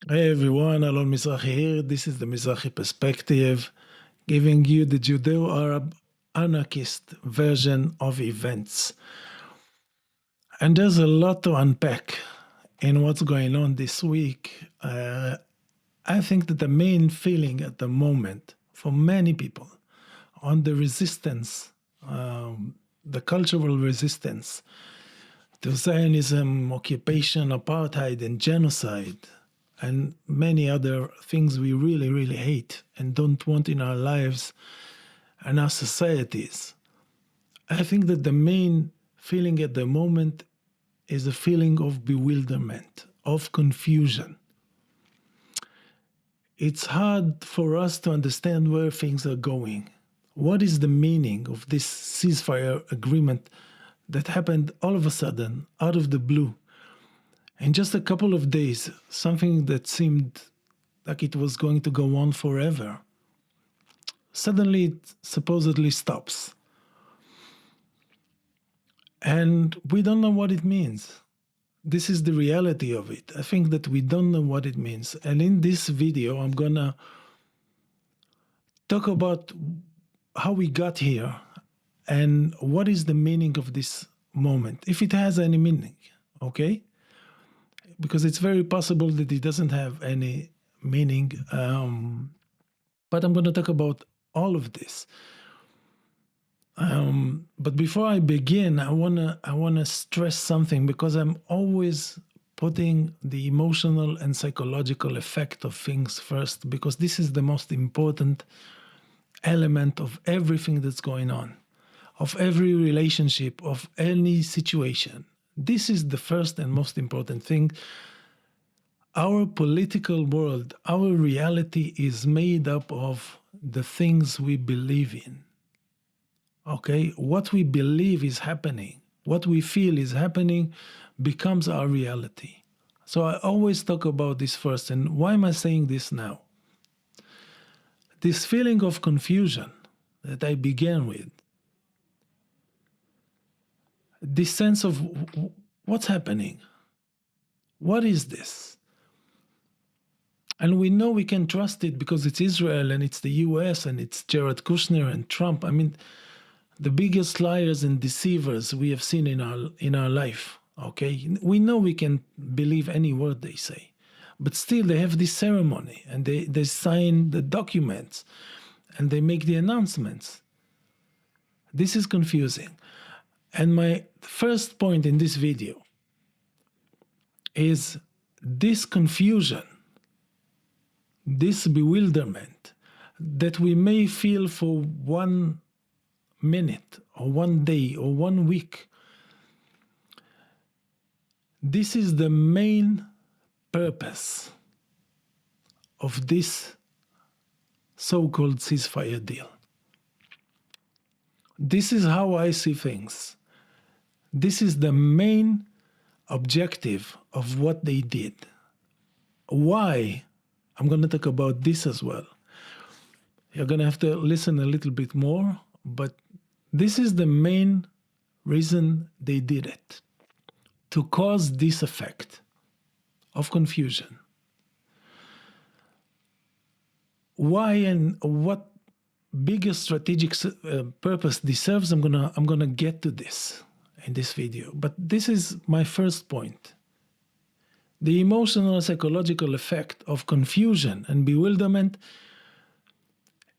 Hey everyone, Alon Mizrahi here. This is the Mizrahi perspective, giving you the Judeo-Arab anarchist version of events. And there's a lot to unpack in what's going on this week. I think that the main feeling at the moment for many people on the resistance, the cultural resistance to Zionism, occupation, apartheid, and genocide, and many other things we really, really hate and don't want in our lives and our societies. I think that the main feeling at the moment is a feeling of bewilderment, of confusion. It's hard for us to understand where things are going. What is the meaning of this ceasefire agreement that happened all of a sudden, out of the blue? In just a couple of days, something that seemed like it was going to go on forever, suddenly it supposedly stops. And we don't know what it means. This is the reality of it. I think that we don't know what it means. And in this video, I'm going to talk about how we got here and what is the meaning of this moment, if it has any meaning, okay? Because it's very possible that it doesn't have any meaning. But I'm going to talk about all of this. But before I begin, I wanna stress something, because I'm always putting the emotional and psychological effect of things first, because this is the most important element of everything that's going on, of every relationship, of any situation. This is the first and most important thing. Our political world, our reality is made up of the things we believe in. Okay, what we believe is happening, what we feel is happening, becomes our reality. So I always talk about this first. And why am I saying this now? This feeling of confusion that I began with, this sense of what's happening? What is this? And we know we can trust it because it's Israel and it's the US and it's Jared Kushner and Trump. I mean, the biggest liars and deceivers we have seen in our life. Okay, we know we can believe any word they say, but still they have this ceremony and they sign the documents and they make the announcements. This is confusing. And my first point in this video is this confusion, this bewilderment that we may feel for 1 minute or 1 day or 1 week. This is the main purpose of this so-called ceasefire deal. This is how I see things. This is the main objective of what they did. Why? I'm going to talk about this as well. You're going to have to listen a little bit more, but this is the main reason they did it, to cause this effect of confusion. Why and what bigger strategic purpose this serves, I'm gonna get to this in this video. But this is my first point. The emotional psychological effect of confusion and bewilderment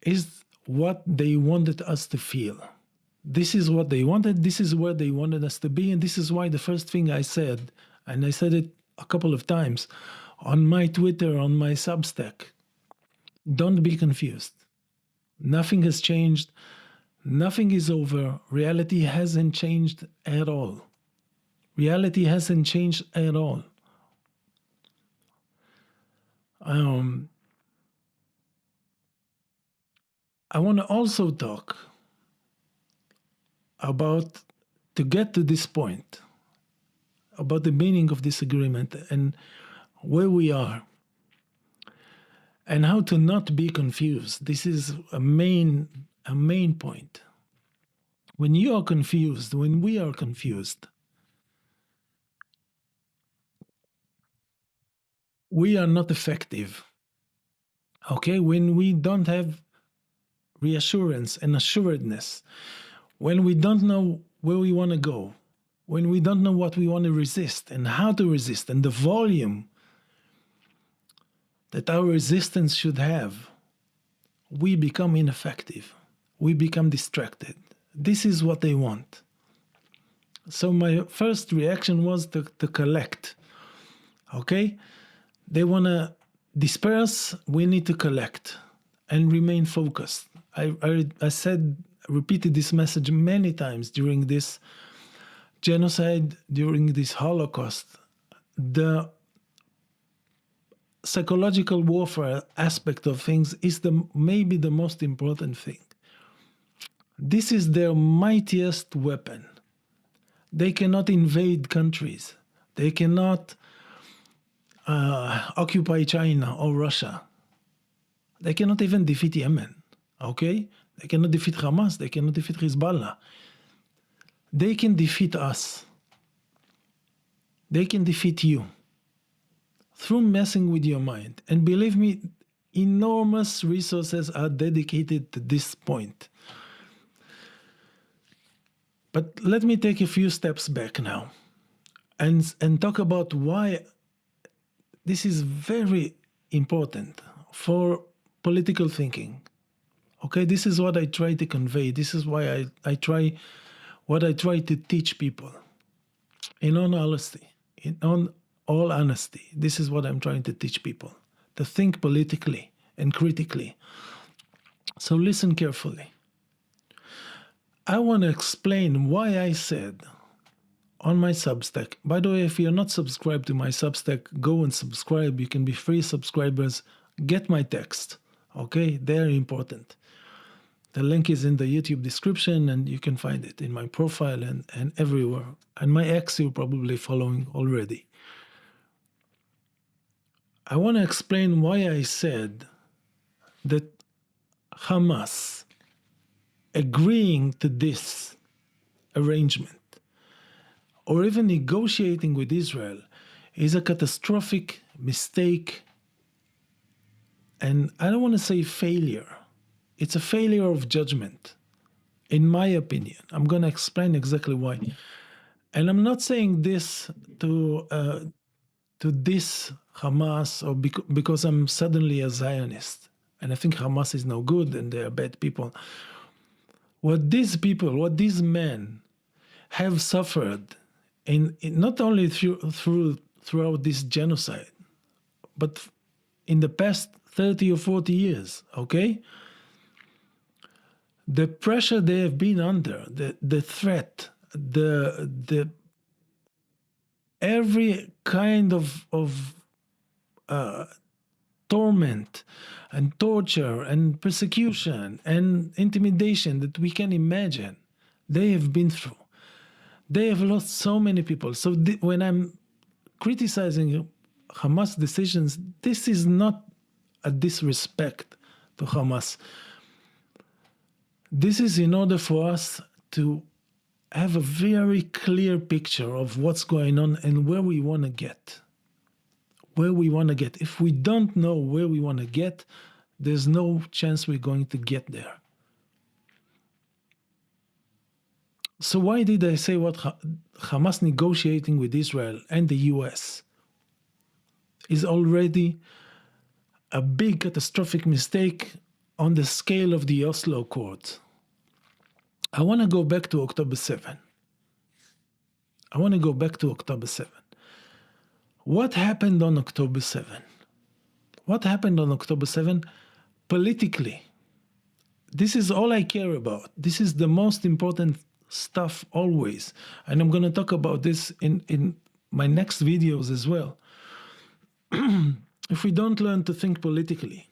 is what they wanted us to feel. This is what they wanted, this is where they wanted us to be, and this is why the first thing I said, and I said it a couple of times on my Twitter, on my Substack, don't be confused. Nothing has changed. Nothing is over. Reality hasn't changed at all. Reality hasn't changed at all. I want to also talk about, to get to this point, about the meaning of this agreement and where we are, and how to not be confused. This is a main point. When you are confused, when we are confused, we are not effective. Okay, when we don't have reassurance and assuredness, when we don't know where we want to go, when we don't know what we want to resist and how to resist, and the volume that our resistance should have, we become ineffective. We become distracted. This is what they want. So my first reaction was to collect. Okay? They want to disperse, we need to collect and remain focused. I repeated this message many times during this genocide, during this Holocaust. The psychological warfare aspect of things is maybe the most important thing. This is their mightiest weapon. They cannot invade countries. They cannot occupy China or Russia. They cannot even defeat Yemen, okay? They cannot defeat Hamas. They cannot defeat Hezbollah. They can defeat us. They can defeat you through messing with your mind. And believe me, enormous resources are dedicated to this point. But let me take a few steps back now and talk about why this is very important for political thinking. Okay, this is what I try to convey. This is why I try to teach people. In all honesty, all honesty, this is what I'm trying to teach people: to think politically and critically. So listen carefully. I want to explain why I said on my Substack. By the way, if you're not subscribed to my Substack, go and subscribe. You can be free subscribers. Get my text. Okay, they're important. The link is in the YouTube description, and you can find it in my profile and everywhere. And my ex, you're probably following already. I want to explain why I said that Hamas agreeing to this arrangement or even negotiating with Israel is a catastrophic mistake. And I don't want to say failure. It's a failure of judgment, in my opinion. I'm going to explain exactly why. And I'm not saying this to diss Hamas or because I'm suddenly a Zionist and I think Hamas is no good and they are bad people. What these men have suffered in not only throughout this genocide, but in the past 30 or 40 years, okay? The pressure they have been under, the threat, the every kind of torment and torture and persecution and intimidation that we can imagine, they have been through. They have lost so many people. So when I'm criticizing Hamas decisions, this is not a disrespect to Hamas. This is in order for us to have a very clear picture of what's going on and where we want to get. Where we want to get. If we don't know where we want to get, there's no chance we're going to get there. So why did I say what Hamas negotiating with Israel and the US is already a big catastrophic mistake on the scale of the Oslo Accords? I want to go back to October 7. What happened on October 7? What happened on October 7 politically? This is all I care about. This is the most important stuff always. And I'm going to talk about this in my next videos as well. If we don't learn to think politically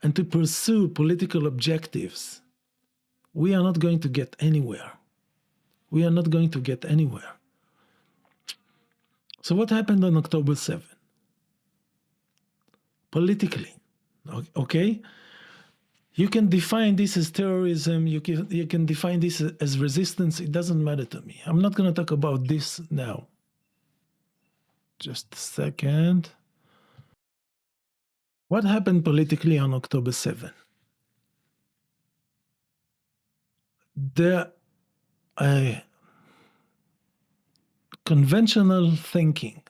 and to pursue political objectives, we are not going to get anywhere. We are not going to get anywhere. So what happened on October 7? Politically, okay? You can define this as terrorism, you can define this as resistance, it doesn't matter to me. I'm not going to talk about this now. Just a second. What happened politically on October 7? The conventional thinking,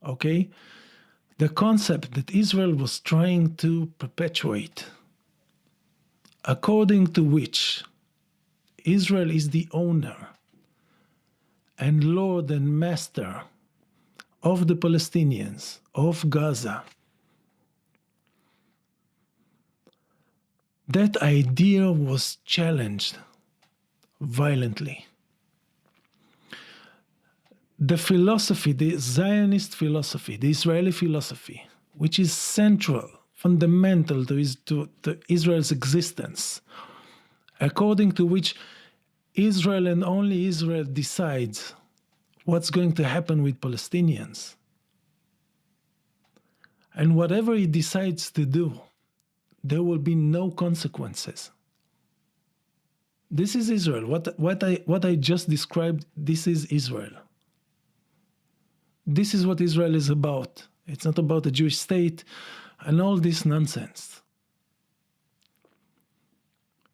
okay? The concept that Israel was trying to perpetuate, according to which Israel is the owner and lord and master of the Palestinians, of Gaza. That idea was challenged violently. The philosophy, the Zionist philosophy, the Israeli philosophy, which is central, fundamental to Israel's existence, according to which Israel and only Israel decides what's going to happen with Palestinians. And whatever he decides to do, there will be no consequences. This is Israel. What I just described, this is Israel. This is what Israel is about. It's not about a Jewish state and all this nonsense.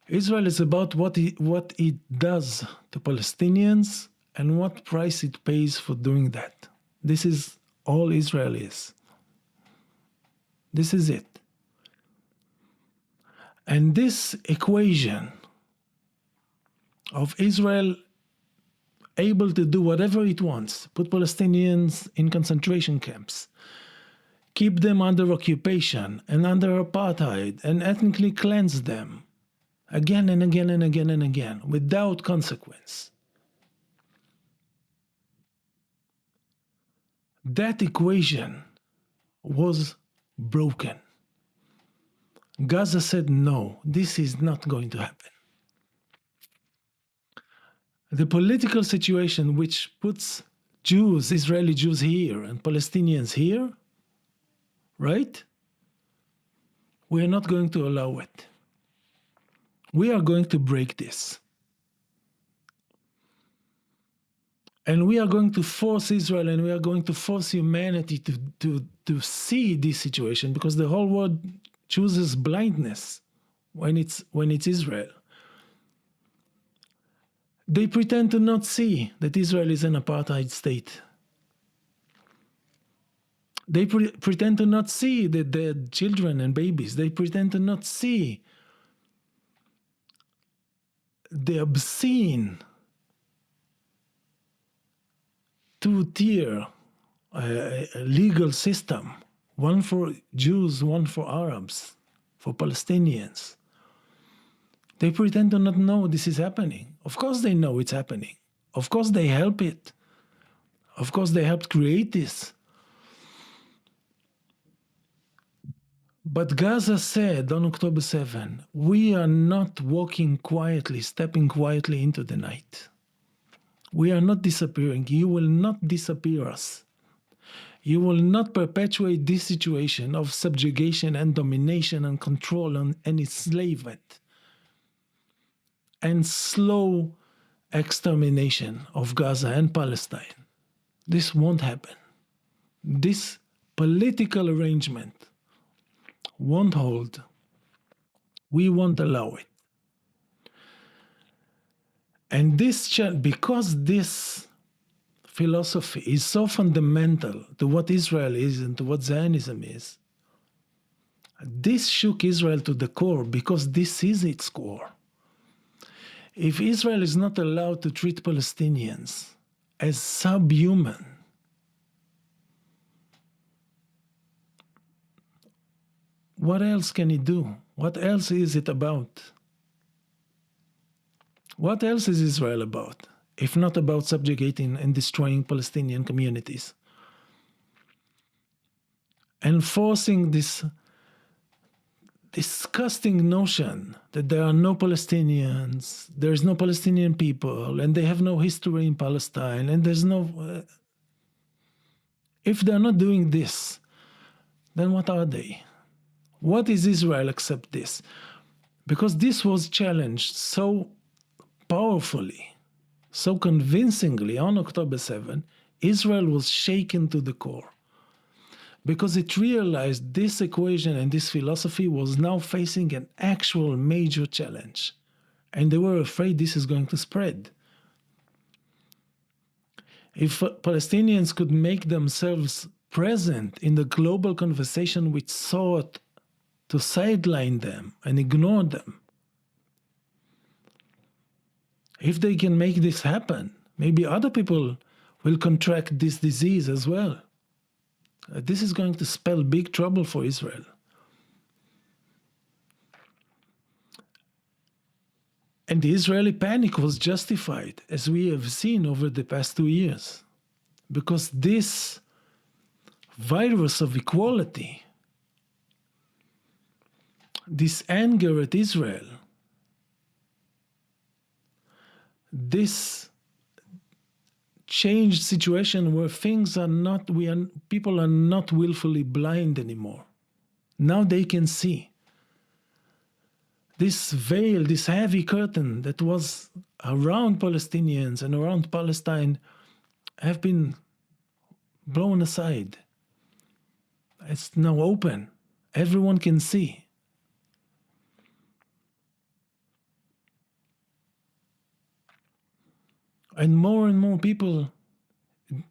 Israel is about what it does to Palestinians and what price it pays for doing that. This is all Israel is. This is it. And this equation of Israel able to do whatever it wants, put Palestinians in concentration camps, keep them under occupation and under apartheid, and ethnically cleanse them again and again and again and again, without consequence. That equation was broken. Gaza said, no, this is not going to happen. The political situation which puts Jews, Israeli Jews here and Palestinians here, right? We are not going to allow it. We are going to break this. And we are going to force Israel and we are going to force humanity to see this situation, because the whole world chooses blindness when it's Israel. They pretend to not see that Israel is an apartheid state. They pretend to not see that they're children and babies. They pretend to not see the obscene two-tier legal system, one for Jews, one for Arabs, for Palestinians. They pretend to not know this is happening. Of course they know it's happening. Of course they help it. Of course they helped create this. But Gaza said on October 7, we are not walking quietly, stepping quietly into the night. We are not disappearing. You will not disappear us. You will not perpetuate this situation of subjugation and domination and control and enslavement and slow extermination of Gaza and Palestine. This won't happen. This political arrangement won't hold. We won't allow it. And because this philosophy is so fundamental to what Israel is and to what Zionism is, this shook Israel to the core, because this is its core. If Israel is not allowed to treat Palestinians as subhuman, what else can it do? What else is it about? What else is Israel about, if not about subjugating and destroying Palestinian communities? And forcing this disgusting notion that there are no Palestinians, there's no Palestinian people, and they have no history in Palestine, and there's no... if they're not doing this, then what are they? What is Israel except this? Because this was challenged so powerfully, so convincingly on October 7, Israel was shaken to the core. because it realized this equation and this philosophy was now facing an actual major challenge. And they were afraid this is going to spread. If Palestinians could make themselves present in the global conversation which sought to sideline them and ignore them, if they can make this happen, maybe other people will contract this disease as well. This is going to spell big trouble for Israel. And the Israeli panic was justified, as we have seen over the past 2 years, because this virus of equality, this anger at Israel, this changed situation where things are not, people are not willfully blind anymore. Now they can see. This veil, this heavy curtain that was around Palestinians and around Palestine have been blown aside. It's now open. Everyone can see. And more people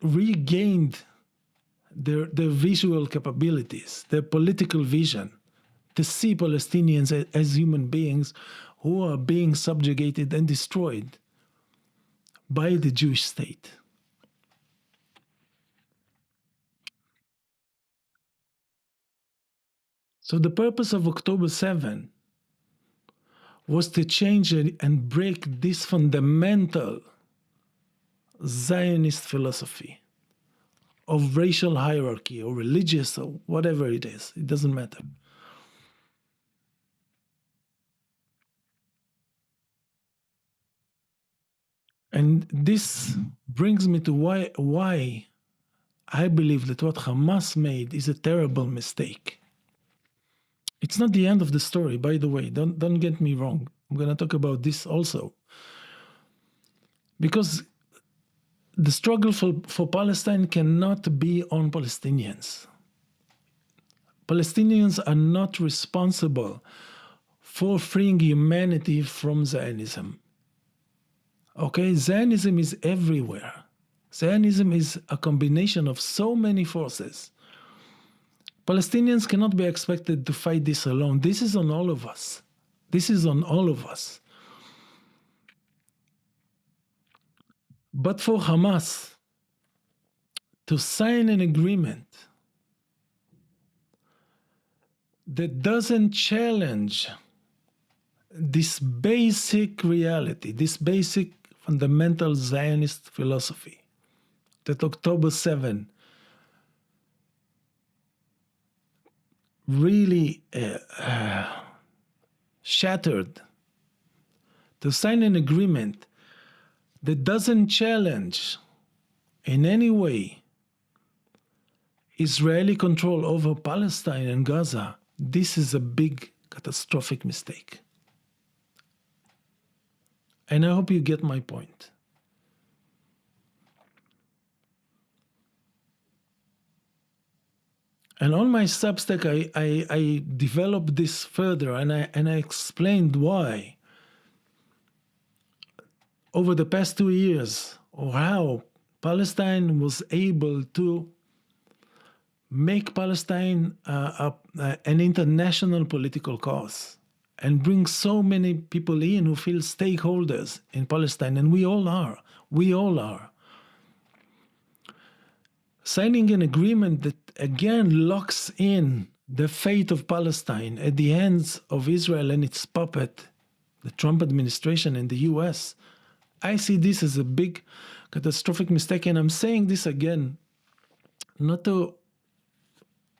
regained their visual capabilities, their political vision, to see Palestinians as human beings who are being subjugated and destroyed by the Jewish state. So the purpose of October 7 was to change and break this fundamental Zionist philosophy of racial hierarchy or religious or whatever it is. It doesn't matter. And this brings me to why I believe that what Hamas made is a terrible mistake. It's not the end of the story, by the way. Don't get me wrong. I'm going to talk about this also. Because the struggle for Palestine cannot be on Palestinians. Palestinians are not responsible for freeing humanity from Zionism. Okay, Zionism is everywhere. Zionism is a combination of so many forces. Palestinians cannot be expected to fight this alone. This is on all of us. This is on all of us. But for Hamas to sign an agreement that doesn't challenge this basic reality, this basic fundamental Zionist philosophy, that October 7 really shattered, to sign an agreement that doesn't challenge in any way Israeli control over Palestine and Gaza, this is a big catastrophic mistake. And I hope you get my point. And on my Substack, I developed this further, and I explained why over the past 2 years, or how Palestine was able to make Palestine an international political cause and bring so many people in who feel stakeholders in Palestine, and we all are. We all are. Signing an agreement that again locks in the fate of Palestine at the hands of Israel and its puppet, the Trump administration and the US. I see this as a big catastrophic mistake, and I'm saying this again, not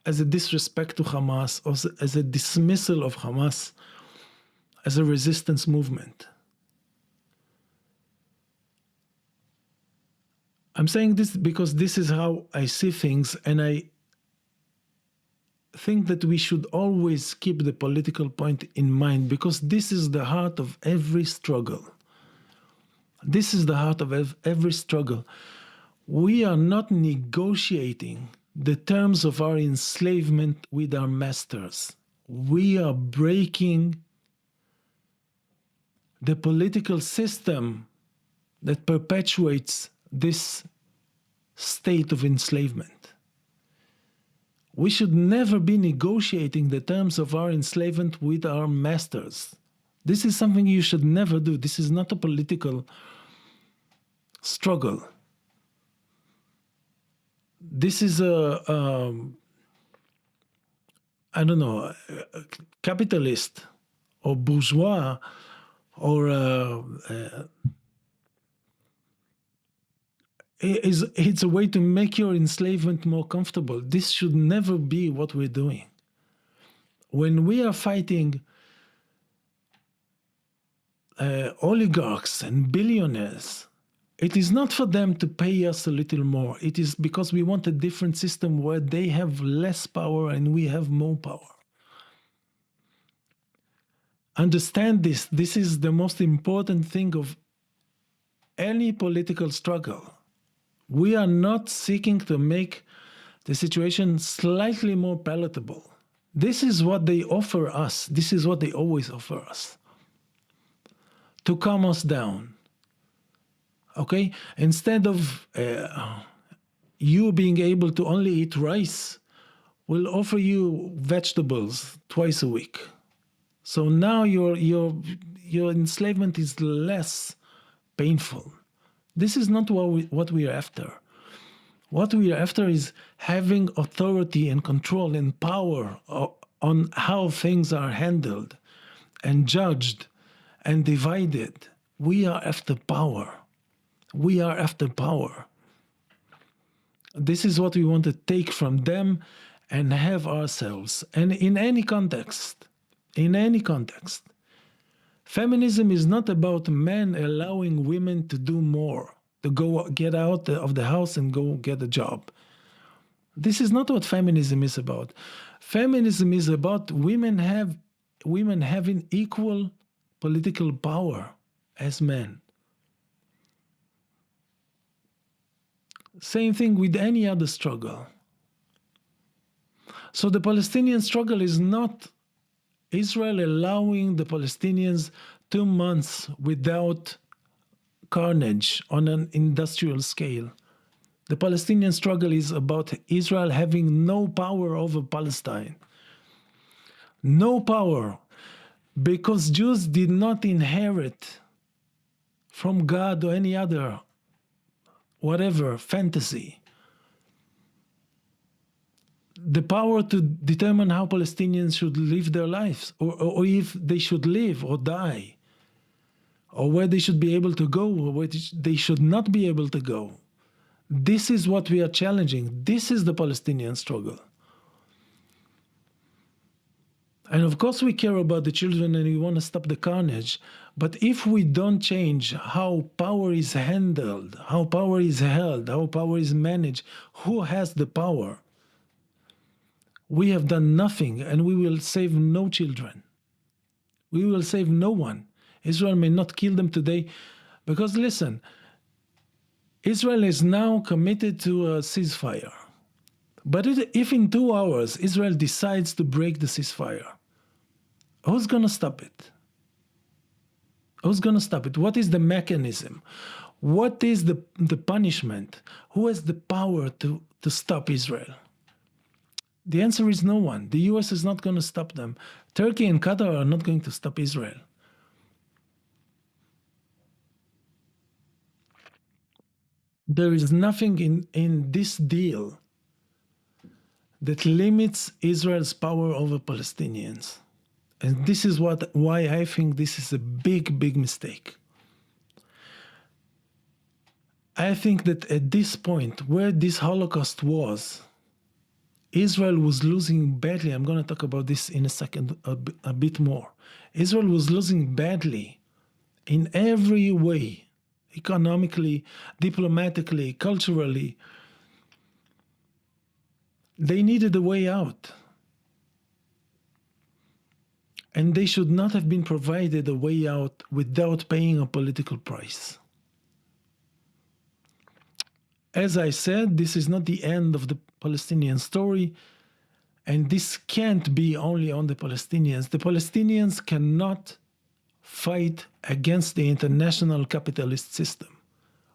as a disrespect to Hamas or as a dismissal of Hamas as a resistance movement. I'm saying this because this is how I see things, and I think that we should always keep the political point in mind, because this is the heart of every struggle. This is the heart of every struggle. We are not negotiating the terms of our enslavement with our masters. We are breaking the political system that perpetuates this state of enslavement. We should never be negotiating the terms of our enslavement with our masters. This is something you should never do. This is not a political struggle. This is I don't know, a capitalist or bourgeois or it's a way to make your enslavement more comfortable. This should never be what we're doing. When we are fighting oligarchs and billionaires, it is not for them to pay us a little more. It is because we want a different system where they have less power and we have more power. Understand this. This is the most important thing of any political struggle. We are not seeking to make the situation slightly more palatable. This is what they offer us. This is what they always offer us. To calm us down. Okay? Instead of you being able to only eat rice, we'll offer you vegetables twice a week. So now your enslavement is less painful. This is not what we are after. What we are after is having authority and control and power on how things are handled and judged and divided. We are after power. We are after power. This is what we want to take from them and have ourselves. And in any context, feminism is not about men allowing women to do more, to go get out of the house and go get a job. This is not what feminism is about. Feminism is about women having equal political power as men. Same thing with any other struggle. So the Palestinian struggle is not Israel allowing the Palestinians 2 months without carnage on an industrial scale. The Palestinian struggle is about Israel having no power over Palestine. No power, because Jews did not inherit from God or any other, whatever, fantasy, the power to determine how Palestinians should live their lives, or if they should live or die, or where they should be able to go, or where they should not be able to go. This is what we are challenging. This is the Palestinian struggle. And of course we care about the children and we want to stop the carnage. But if we don't change how power is handled, how power is held, how power is managed, who has the power, we have done nothing, and we will save no children. We will save no one. Israel may not kill them today, because listen, Israel is now committed to a ceasefire. But if in 2 hours Israel decides to break the ceasefire, who's going to stop it? Who's going to stop it? What is the mechanism? What is the punishment? Who has the power to stop Israel? The answer is no one. The US is not going to stop them. Turkey and Qatar are not going to stop Israel. There is nothing in this deal that limits Israel's power over Palestinians. And this is why I think this is a big, big mistake. I think that at this point, where this Holocaust was, Israel was losing badly. I'm going to talk about this in a second a bit more. Israel was losing badly in every way, economically, diplomatically, culturally. They needed a way out. And they should not have been provided a way out without paying a political price. As I said, this is not the end of the Palestinian story, and this can't be only on the Palestinians. The Palestinians cannot fight against the international capitalist system,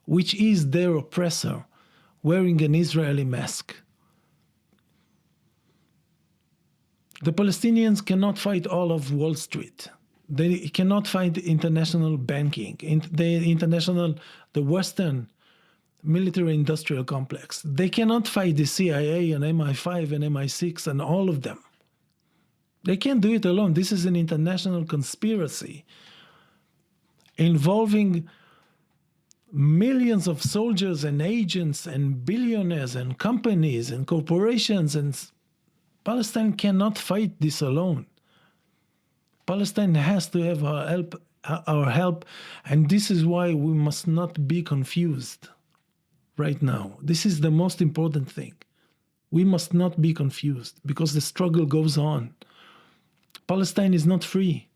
which is their oppressor, wearing an Israeli mask. The Palestinians cannot fight all of Wall Street. They cannot fight international banking, the Western military-industrial complex. They cannot fight the CIA and MI5 and MI6 and all of them. They can't do it alone. This is an international conspiracy involving millions of soldiers and agents and billionaires and companies and corporations, and Palestine cannot fight this alone. Palestine has to have our help, and this is why we must not be confused right now. This is the most important thing. We must not be confused because the struggle goes on. Palestine is not free.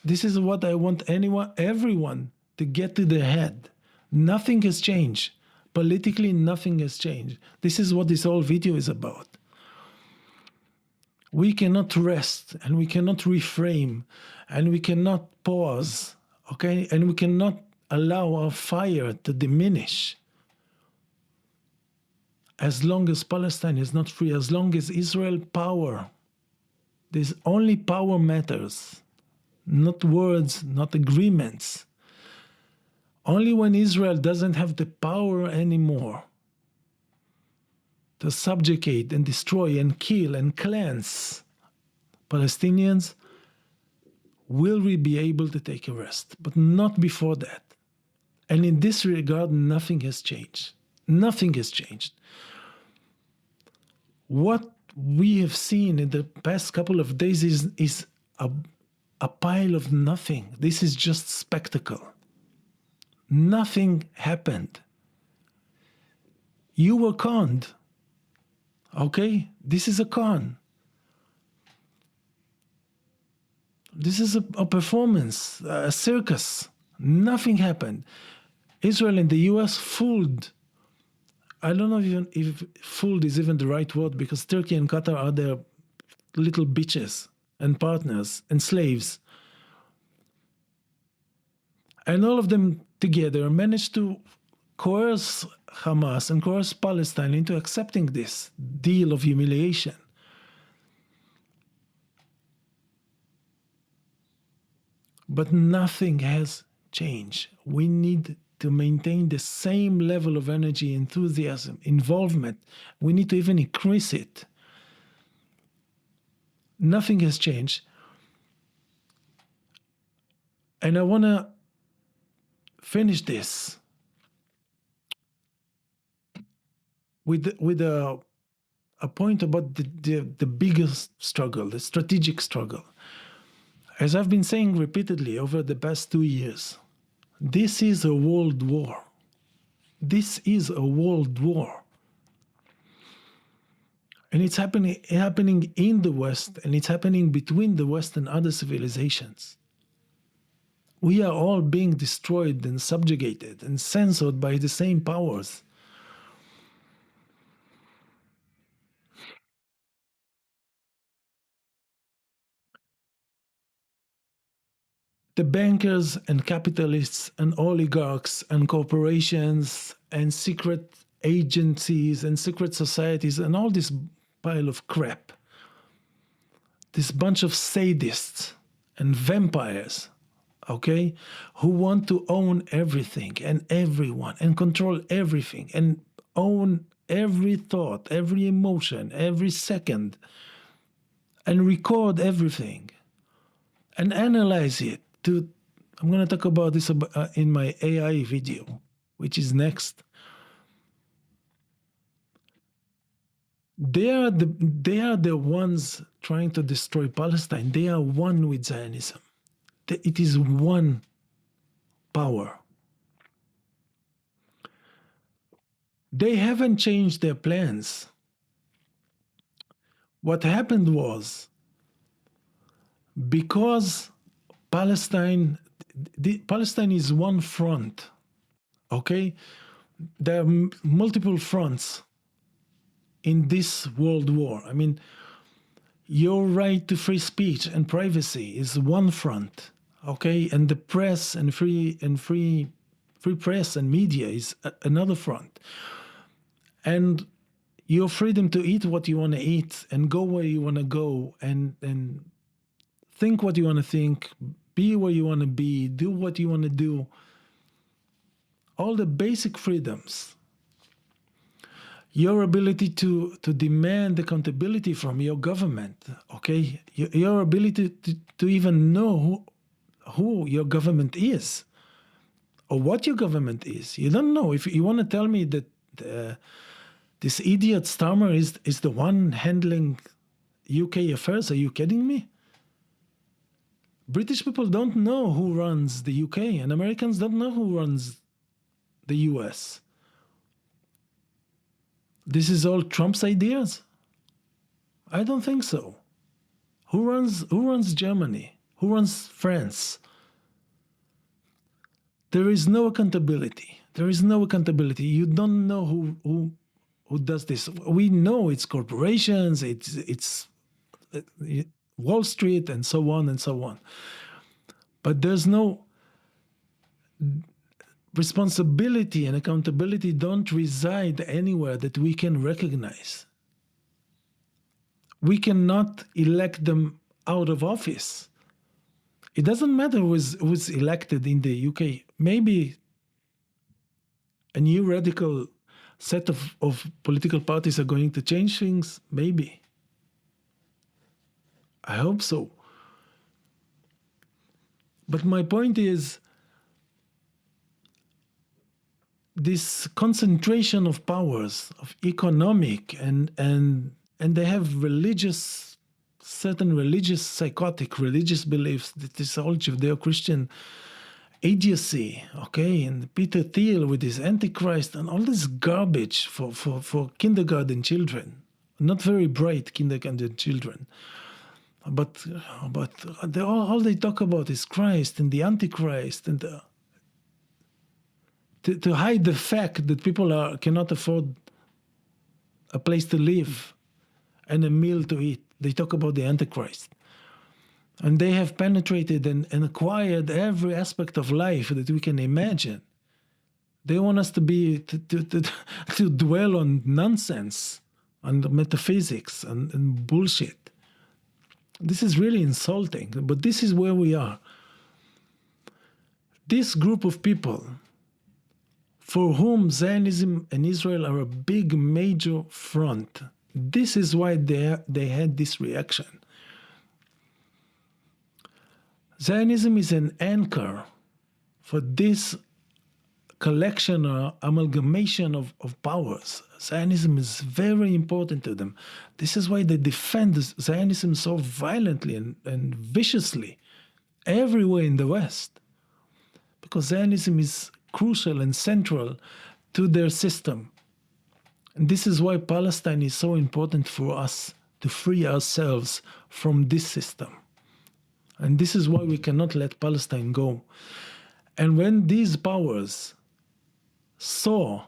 This is what I want everyone to get to their head. Nothing has changed. Politically, nothing has changed. This is what this whole video is about. We cannot rest, and we cannot reframe, and we cannot pause, okay? And we cannot allow our fire to diminish as long as Palestine is not free, as long as Israel power. There's only power matters, not words, not agreements. Only when Israel doesn't have the power anymore to subjugate and destroy and kill and cleanse Palestinians, will we be able to take a rest, but not before that. And in this regard, nothing has changed. Nothing has changed. What we have seen in the past couple of days is a pile of nothing. This is just spectacle. Nothing happened. You were conned. Okay? This is a con. This is a performance, a circus. Nothing happened. Israel and the US fooled. I don't know even if fooled is even the right word, because Turkey and Qatar are their little bitches and partners and slaves. And all of them together managed to coerce Hamas and coerce Palestine into accepting this deal of humiliation. But nothing has changed. We need to maintain the same level of energy, enthusiasm, involvement. We need to even increase it. Nothing has changed. And I want to finish this with a point about the biggest struggle, the strategic struggle. As I've been saying repeatedly over the past 2 years, this is a world war. This is a world war. And it's happening in the West, and it's happening between the West and other civilizations. We are all being destroyed and subjugated and censored by the same powers. The bankers and capitalists and oligarchs and corporations and secret agencies and secret societies and all this pile of crap, this bunch of sadists and vampires, okay, who want to own everything and everyone and control everything and own every thought, every emotion, every second, and record everything and analyze it. I'm going to talk about this in my AI video, which is next. They are the ones trying to destroy Palestine. They are one with Zionism. It is one power. They haven't changed their plans. What happened was, because Palestine is one front, okay? there are multiple fronts in this world war. I mean, your right to free speech and privacy is one front, okay, and the press and free press and media is another front, and your freedom to eat what you want to eat and go where you want to go and think what you want to think, be where you want to be, do what you want to do, all the basic freedoms. Your ability to demand accountability from your government, okay? Your ability to even know who your government is or what your government is. You don't know. If you want to tell me that this idiot Starmer is the one handling UK affairs, are you kidding me? British people don't know who runs the UK, and Americans don't know who runs the US. This is all Trump's ideas? I don't think so. Who runs Germany? Who runs France? There is no accountability. There is no accountability. You don't know who does this. We know it's corporations, it's Wall Street, and so on and so on. But there's no responsibility and accountability don't reside anywhere that we can recognize. We cannot elect them out of office. It doesn't matter who's elected in the UK. Maybe a new radical set of political parties are going to change things. Maybe. I hope so. But my point is, this concentration of powers, of economic, and they have certain religious, psychotic religious beliefs, that is all Judeo-Christian idiocy, okay? And Peter Thiel with his Antichrist and all this garbage for kindergarten children, not very bright kindergarten children. But all they talk about is Christ and the Antichrist, and to hide the fact that people cannot afford a place to live and a meal to eat. They talk about the Antichrist. And they have penetrated and acquired every aspect of life that we can imagine. They want us to dwell on nonsense, on metaphysics and bullshit. This is really insulting, but this is where we are. This group of people, for whom Zionism and Israel are a big major front, this is why they had this reaction. Zionism is an anchor for this collection or amalgamation of powers. Zionism is very important to them. This is why they defend Zionism so violently and viciously everywhere in the West. Because Zionism is crucial and central to their system. And this is why Palestine is so important for us, to free ourselves from this system. And this is why we cannot let Palestine go. And when these powers saw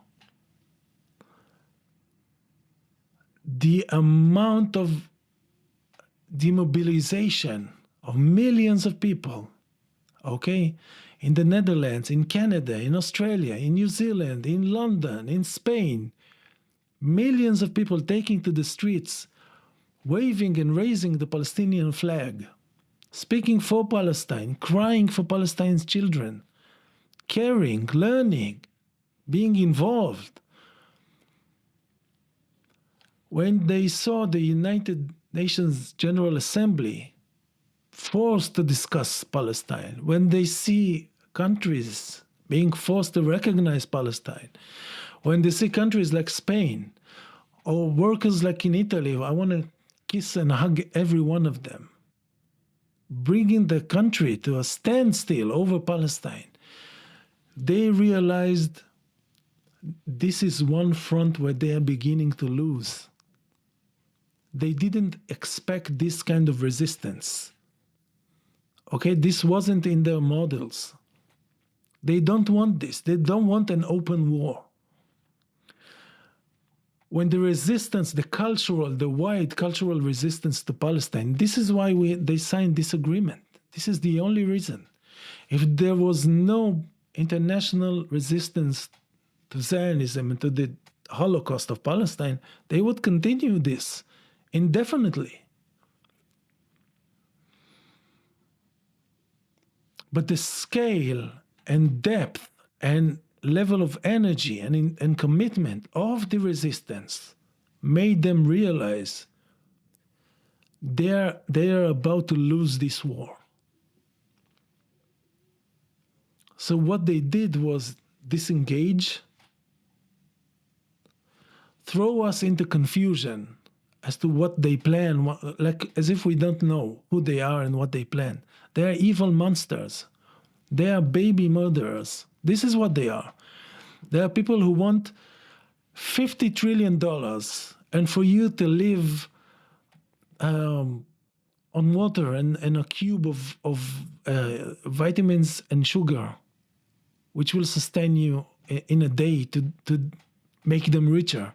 the amount of demobilization of millions of people, okay, in the Netherlands, in Canada, in Australia, in New Zealand, in London, in Spain, millions of people taking to the streets, waving and raising the Palestinian flag, speaking for Palestine, crying for Palestine's children, caring, learning, being involved. When they saw the United Nations General Assembly forced to discuss Palestine, when they see countries being forced to recognize Palestine, when they see countries like Spain or workers like in Italy, I want to kiss and hug every one of them, bringing the country to a standstill over Palestine, they realized this is one front where they are beginning to lose. They didn't expect this kind of resistance. Okay, this wasn't in their models. They don't want this. They don't want an open war. when the resistance, the wide cultural resistance to Palestine, this is why they signed this agreement. This is the only reason. If there was no international resistance to Zionism and to the Holocaust of Palestine, they would continue this indefinitely. But the scale and depth and level of energy and commitment of the resistance made them realize they're about to lose this war. So what they did was disengage, throw us into confusion as to what they plan, like as if we don't know who they are and what they plan. They are evil monsters. They are baby murderers. This is what they are. They are people who want $50 trillion and for you to live on water and a cube of vitamins and sugar, which will sustain you in a day to make them richer.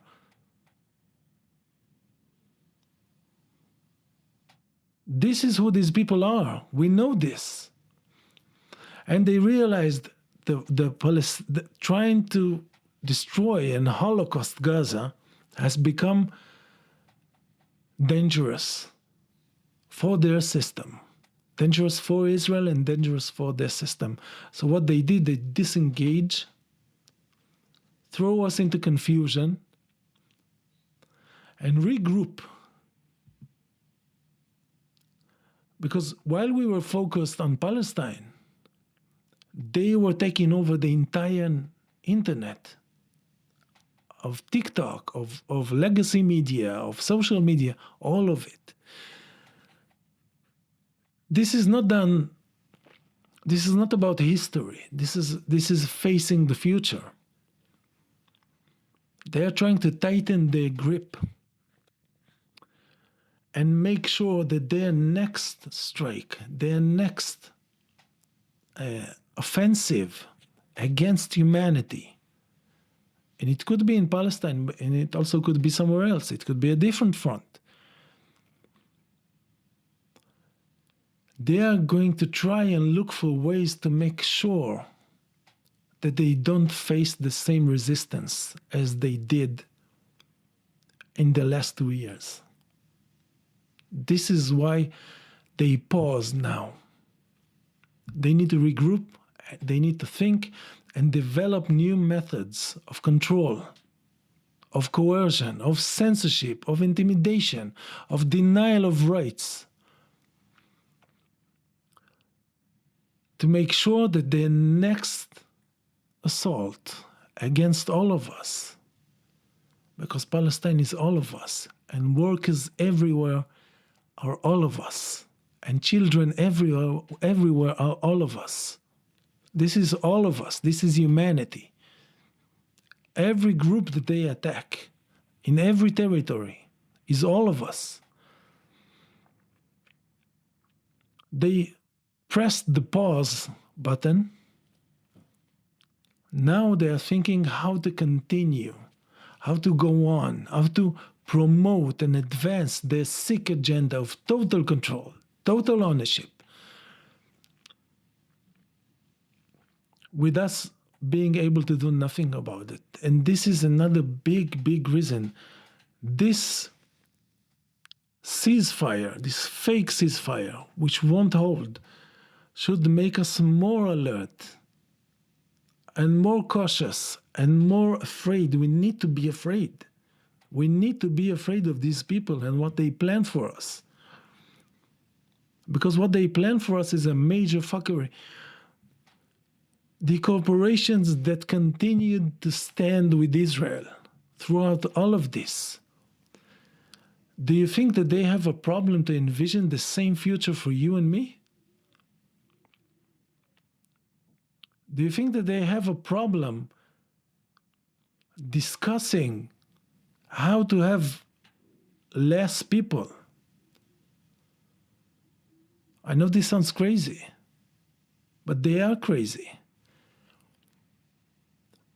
This is who these people are. We know this. And they realized trying to destroy and Holocaust Gaza has become dangerous for their system, dangerous for Israel and dangerous for their system. So what they did, they disengage, throw us into confusion, and regroup. Because while we were focused on Palestine, they were taking over the entire internet of TikTok, of legacy media, of social media, all of it. This is not about history. This is facing the future. They are trying to tighten their grip and make sure that their next strike, their next offensive against humanity, and it could be in Palestine, and it also could be somewhere else. It could be a different front. They are going to try and look for ways to make sure that they don't face the same resistance as they did in the last 2 years. This is why they pause now. They need to regroup, they need to think and develop new methods of control, of coercion, of censorship, of intimidation, of denial of rights, to make sure that their next assault against all of us, because Palestine is all of us, and workers everywhere are all of us, and children everywhere are all of us. This is all of us. This is humanity. Every group that they attack in every territory is all of us. They pressed the pause button. Now they are thinking how to continue, how to go on, how to promote and advance their sick agenda of total control, total ownership, with us being able to do nothing about it. And this is another big, big reason. This ceasefire, this fake ceasefire, which won't hold, should make us more alert and more cautious and more afraid. We need to be afraid. We need to be afraid of these people and what they plan for us. Because what they plan for us is a major fuckery. The corporations that continued to stand with Israel throughout all of this, do you think that they have a problem to envision the same future for you and me? Do you think that they have a problem discussing how to have less people? I know this sounds crazy, but they are crazy.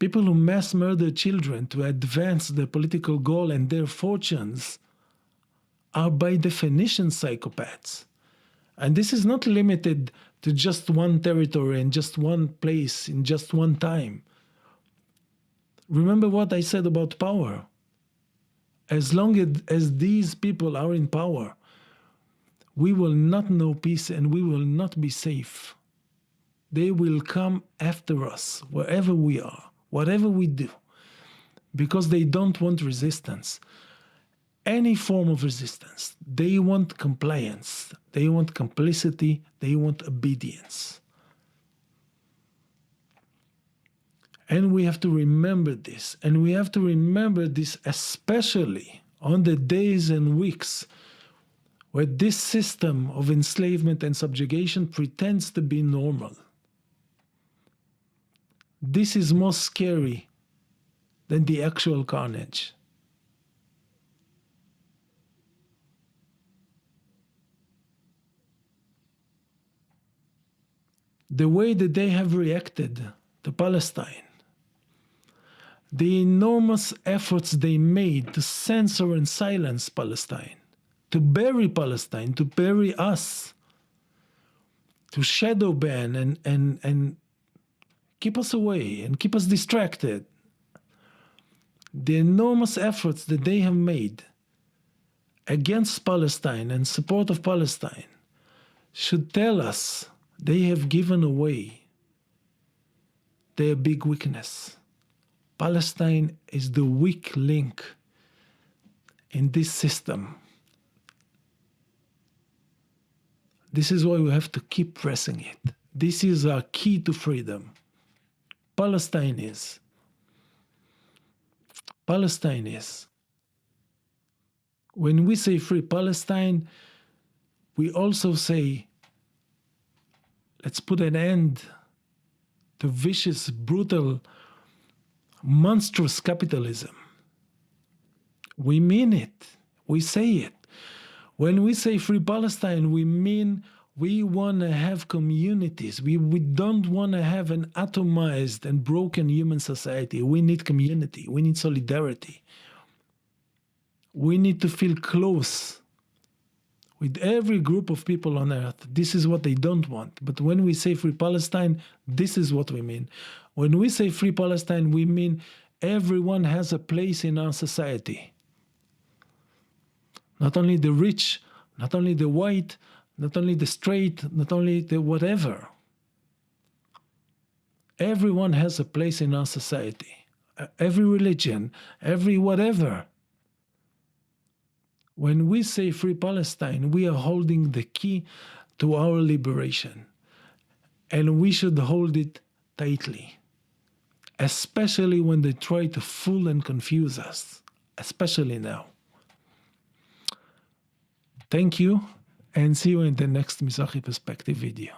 People who mass murder children to advance their political goal and their fortunes are by definition psychopaths. And this is not limited to just one territory and just one place in just one time. Remember what I said about power. As long as these people are in power, we will not know peace and we will not be safe. They will come after us wherever we are, whatever we do, because they don't want resistance. Any form of resistance. They want compliance. They want complicity. They want obedience. And we have to remember this. And we have to remember this especially on the days and weeks where this system of enslavement and subjugation pretends to be normal. This is more scary than the actual carnage. The way that they have reacted to Palestine, the enormous efforts they made to censor and silence Palestine, to bury Palestine, to bury us, to shadow ban and keep us away and keep us distracted. The enormous efforts that they have made against Palestine and support of Palestine should tell us they have given away their big weakness. Palestine is the weak link in this system. This is why we have to keep pressing it. This is our key to freedom. Palestine is. Palestine is. When we say free Palestine, we also say, let's put an end to vicious, brutal, monstrous capitalism. We mean it. We say it. When we say free Palestine, we mean we want to have communities. We don't want to have an atomized and broken human society. We need community. We need solidarity. We need to feel close with every group of people on earth. This is what they don't want. But when we say free Palestine, this is what we mean. When we say free Palestine, we mean everyone has a place in our society. Not only the rich, not only the white, not only the straight, not only the whatever. Everyone has a place in our society. Every religion, every whatever. When we say free Palestine, we are holding the key to our liberation. And we should hold it tightly. Especially when they try to fool and confuse us. Especially now. Thank you, and see you in the next Mizrahi Perspective video.